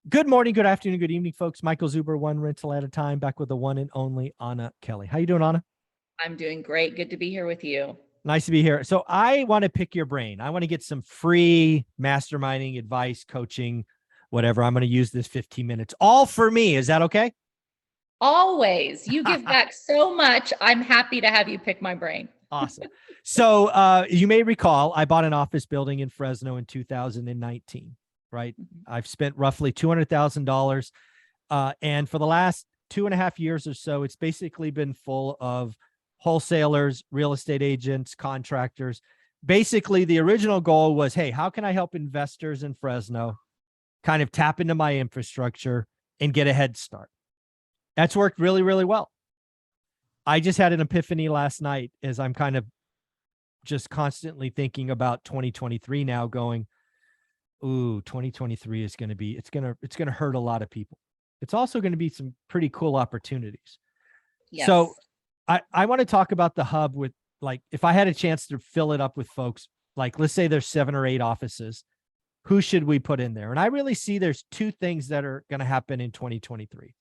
Good morning, good afternoon, good evening, folks. Michael Zuber, one rental at a time, back with the one and only Anna Kelly. How you doing, Anna? I'm doing great. Good to be here with you. Nice to be here. So I want to pick your brain. I want to get some free masterminding advice, coaching, whatever. I'm going to use this 15 minutes all for me. Is that okay? Always. You give back so much. I'm happy to have you pick my brain. Awesome. So you may recall I bought an office building in Fresno in 2019, right? I've spent roughly $200,000. And for the last 2.5 years or so, it's basically been full of wholesalers, real estate agents, contractors. Basically, the original goal was, hey, how can I help investors in Fresno kind of tap into my infrastructure and get a head start? That's worked really, really well. I just had an epiphany last night as I'm kind of just constantly thinking about 2023 now, going, ooh, 2023 is going to be, it's going to hurt a lot of people. It's also going to be some pretty cool opportunities. Yes. So I want to talk about the hub with, like, if I had a chance to fill it up with folks, like, let's say there's 7 or 8 offices, who should we put in there? And I really see there's 2 things that are going to happen in 2023.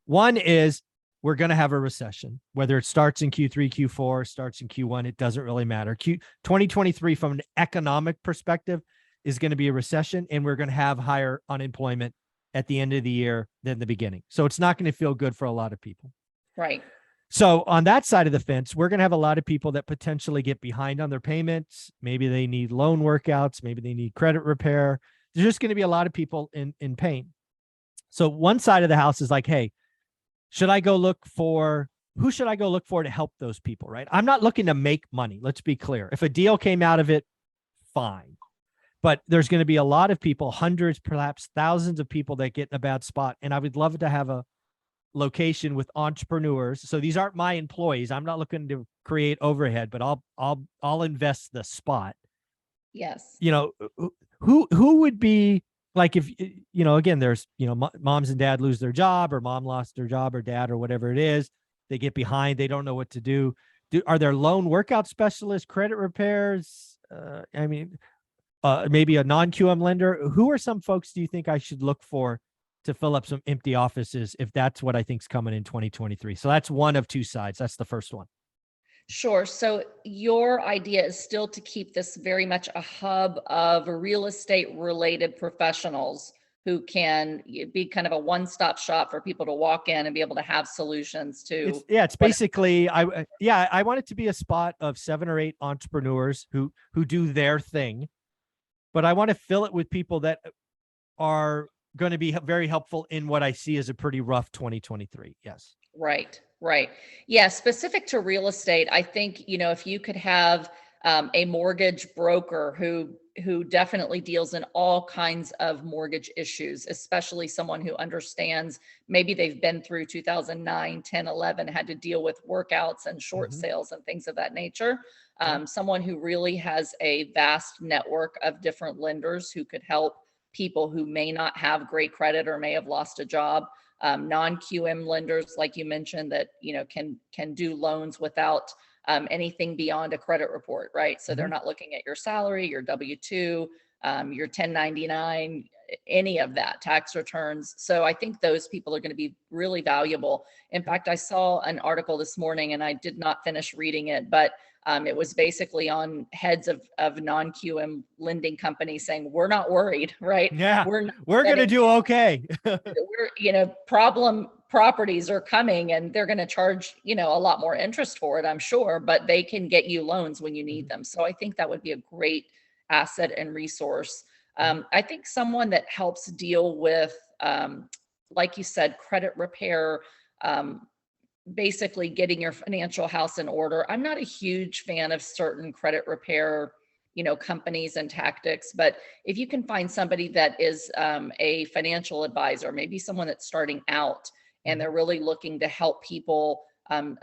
One is we're going to have a recession, whether it starts in Q3, Q4, starts in Q1, it doesn't really matter. 2023 from an economic perspective is going to be a recession, and we're going to have higher unemployment at the end of the year than the beginning. So it's not going to feel good for a lot of people. Right. So on that side of the fence, we're going to have a lot of people that potentially get behind on their payments. Maybe they need loan workouts. Maybe they need credit repair. There's just going to be a lot of people in pain. So one side of the house is like, hey, who should I go look for to help those people, right? I'm not looking to make money. Let's be clear. If a deal came out of it, fine. But there's going to be a lot of people, hundreds, perhaps thousands of people that get in a bad spot. And I would love to have a location with entrepreneurs. So these aren't my employees. I'm not looking to create overhead, but I'll invest the spot. Yes. You know, who would be like, if, you know, again, there's, you know, moms and dad lose their job, or mom lost their job, or dad, or whatever it is. They get behind. They don't know what to do. Are there loan workout specialists, credit repairs? Maybe a non-QM lender. Who are some folks do you think I should look for to fill up some empty offices, if that's what I think is coming in 2023? So that's one of 2 sides. That's the first one. Sure. So your idea is still to keep this very much a hub of real estate related professionals who can be kind of a one-stop shop for people to walk in and be able to have solutions to. It's basically, I want it to be a spot of 7 or 8 entrepreneurs who do their thing, but I want to fill it with people that are going to be very helpful in what I see as a pretty rough 2023. Yes. Right. Yeah, specific to real estate, I think, if you could have a mortgage broker who definitely deals in all kinds of mortgage issues, especially someone who understands, maybe they've been through 2009, 10, 11, had to deal with workouts and short sales and things of that nature. Someone who really has a vast network of different lenders who could help people who may not have great credit or may have lost a job. Non-QM lenders, like you mentioned, that can do loans without anything beyond a credit report, right? So they're not looking at your salary, your W-2, your 1099, any of that, tax returns. So I think those people are going to be really valuable. In fact, I saw an article this morning, and I did not finish reading it, but it was basically on heads of non-QM lending companies saying, we're not worried, right? Yeah, we're going to do okay. Problem properties are coming, and they're going to charge, a lot more interest for it, I'm sure, but they can get you loans when you need them. So I think that would be a great asset and resource. I think someone that helps deal with, like you said, credit repair, basically getting your financial house in order. I'm not a huge fan of certain credit repair, companies and tactics, but if you can find somebody that is a financial advisor, maybe someone that's starting out and they're really looking to help people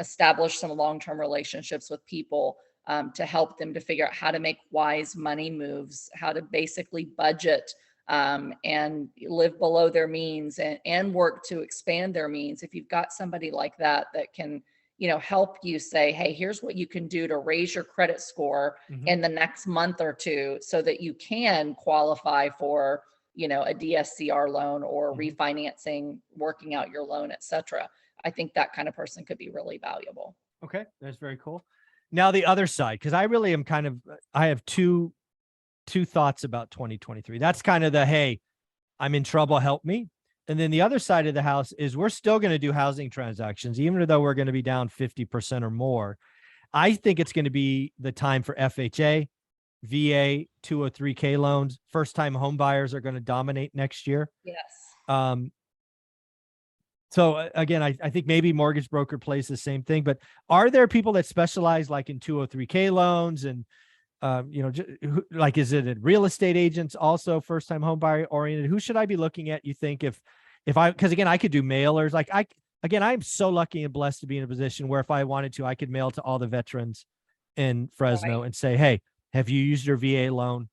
establish some long-term relationships with people, to help them to figure out how to make wise money moves, how to basically budget, and live below their means, and work to expand their means. If you've got somebody like that can, help you say, hey, here's what you can do to raise your credit score in the next month or two so that you can qualify for, a DSCR loan or refinancing, working out your loan, et cetera. I think that kind of person could be really valuable. Okay, that's very cool. Now the other side, because I really am I have two thoughts about 2023. That's kind of the, hey, I'm in trouble, help me. And then the other side of the house is we're still going to do housing transactions, even though we're going to be down 50% or more. I think it's going to be the time for FHA, VA, 203K loans. First-time home buyers are going to dominate next year. Yes. So again, I think maybe mortgage broker plays the same thing, but are there people that specialize like in 203K loans and, like, is it real estate agents also first-time home buyer oriented? Who should I be looking at? You think because again, I could do mailers. Like I'm so lucky and blessed to be in a position where if I wanted to, I could mail to all the veterans in Fresno and say, hey, have you used your VA loan?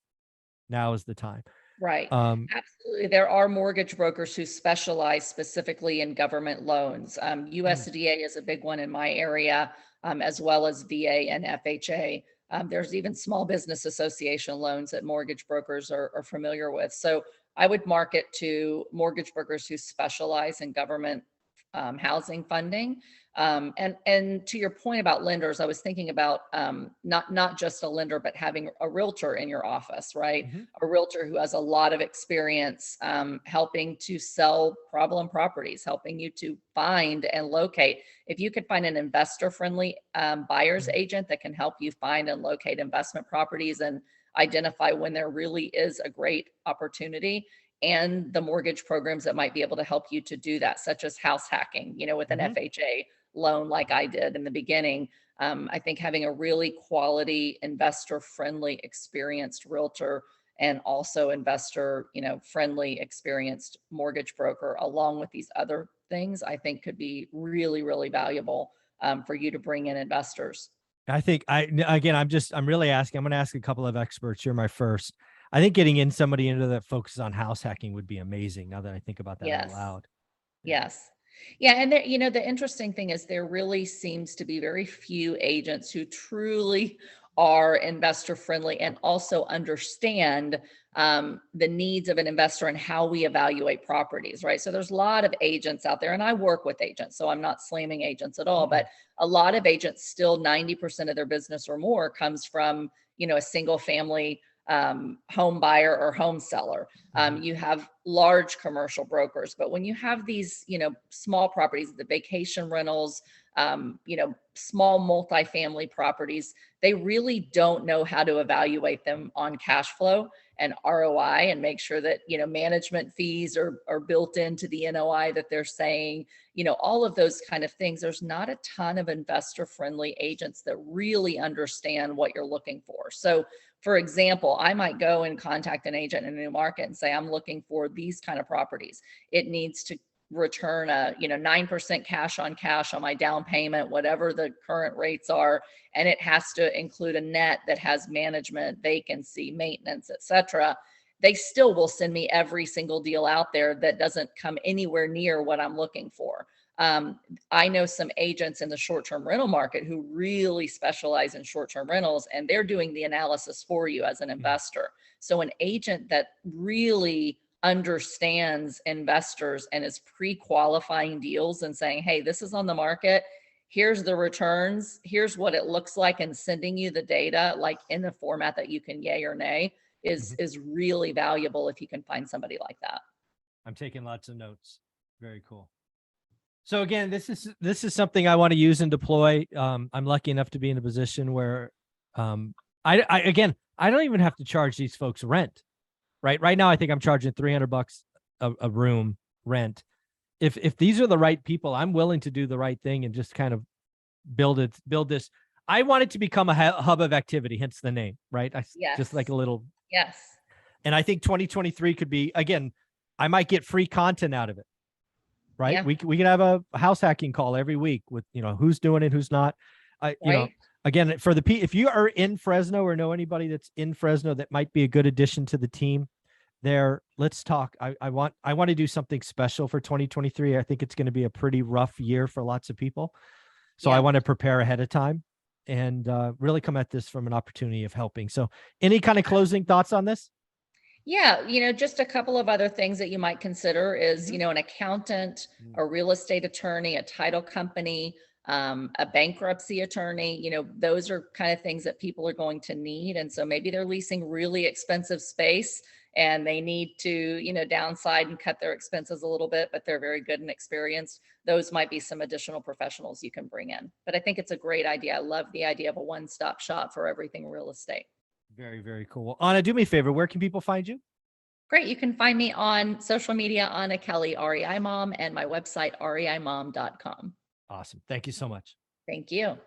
Now is the time. Right. Absolutely. There are mortgage brokers who specialize specifically in government loans. USDA is a big one in my area, as well as VA and FHA. There's even small business association loans that mortgage brokers are familiar with. So I would market to mortgage brokers who specialize in government housing funding. And to your point about lenders, I was thinking about not just a lender, but having a realtor in your office, right? A realtor who has a lot of experience helping to sell problem properties, helping you to find and locate. If you could find an investor-friendly buyer's agent that can help you find and locate investment properties and identify when there really is a great opportunity, and the mortgage programs that might be able to help you to do that, such as house hacking, with an FHA loan like I did in the beginning. I think having a really quality, investor-friendly, experienced realtor and also investor, friendly, experienced mortgage broker, along with these other things, I think could be really, really valuable for you to bring in investors. I think I'm really asking, I'm going to ask a couple of experts. You're my first. I think getting in somebody into that focuses on house hacking would be amazing. Now that I think about that out Yes. loud. Yes. Yeah. And there, the interesting thing is there really seems to be very few agents who truly are investor friendly and also understand the needs of an investor and how we evaluate properties, right? So there's a lot of agents out there, and I work with agents, so I'm not slamming agents at all, but a lot of agents still 90% of their business or more comes from, a single family home buyer or home seller. You have large commercial brokers, but when you have these, small properties, the vacation rentals, small multifamily properties, they really don't know how to evaluate them on cash flow and ROI and make sure that, management fees are built into the NOI that they're saying, all of those kind of things. There's not a ton of investor friendly agents that really understand what you're looking for. So for example, I might go and contact an agent in a new market and say, I'm looking for these kind of properties. It needs to return a 9% cash on my down payment, whatever the current rates are, and it has to include a net that has management, vacancy, maintenance, etc. They still will send me every single deal out there that doesn't come anywhere near what I'm looking for. I know some agents in the short-term rental market who really specialize in short-term rentals, and they're doing the analysis for you as an investor. So an agent that really understands investors and is pre-qualifying deals and saying, hey, this is on the market, here's the returns, here's what it looks like, and sending you the data like in the format that you can yay or nay is really valuable if you can find somebody like that. I'm taking lots of notes. Very cool. So again, this is something I want to use and deploy. I'm lucky enough to be in a position where I don't even have to charge these folks rent. Right now, I think I'm charging $300 a room rent. If these are the right people, I'm willing to do the right thing and just kind of build this. I want it to become a hub of activity, hence the name, right? Just like a little. Yes. And I think 2023 could be, again, I might get free content out of it. Right. Yeah. We could have a house hacking call every week with, who's doing it, who's not. Again, if you are in Fresno or know anybody that's in Fresno that might be a good addition to the team there, let's talk. I want to do something special for 2023. I think it's going to be a pretty rough year for lots of people. So I want to prepare ahead of time and really come at this from an opportunity of helping. So any kind of closing thoughts on this? Yeah, just a couple of other things that you might consider is, Mhm. an accountant, Mm. a real estate attorney, a title company, a bankruptcy attorney. Those are kind of things that people are going to need. And so maybe they're leasing really expensive space and they need to, downside and cut their expenses a little bit, but they're very good and experienced. Those might be some additional professionals you can bring in. But I think it's a great idea. I love the idea of a one-stop shop for everything real estate. Very, very cool. Anna, do me a favor. Where can people find you? Great. You can find me on social media, Anna Kelly, REI Mom, and my website, reimom.com. Awesome. Thank you so much. Thank you.